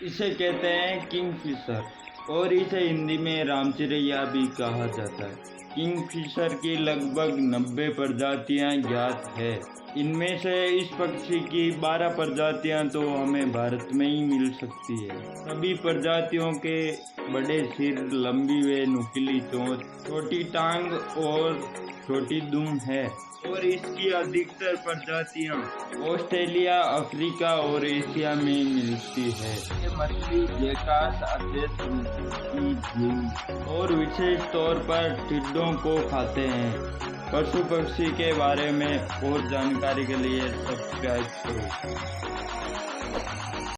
इसे कहते हैं किंगफिशर और इसे हिंदी में रामचिरैया भी कहा जाता है। किंगफिशर की लगभग 90 प्रजातियां ज्ञात है। इनमें से इस पक्षी की 12 प्रजातियां तो हमें भारत में ही मिल सकती है। सभी प्रजातियों के बड़े सिर, लंबी व नुकीली चोंच, छोटी टांग और छोटी दुम है और इसकी अधिकतर प्रजातियां ऑस्ट्रेलिया, अफ्रीका और एशिया में मिलती है। ये मछली जेकास, अचेत की झींग और विशेष तौर पर टिड्डों को खाते हैं। पशु पक्षी के बारे में और जानकारी के लिए सब्सक्राइब करो।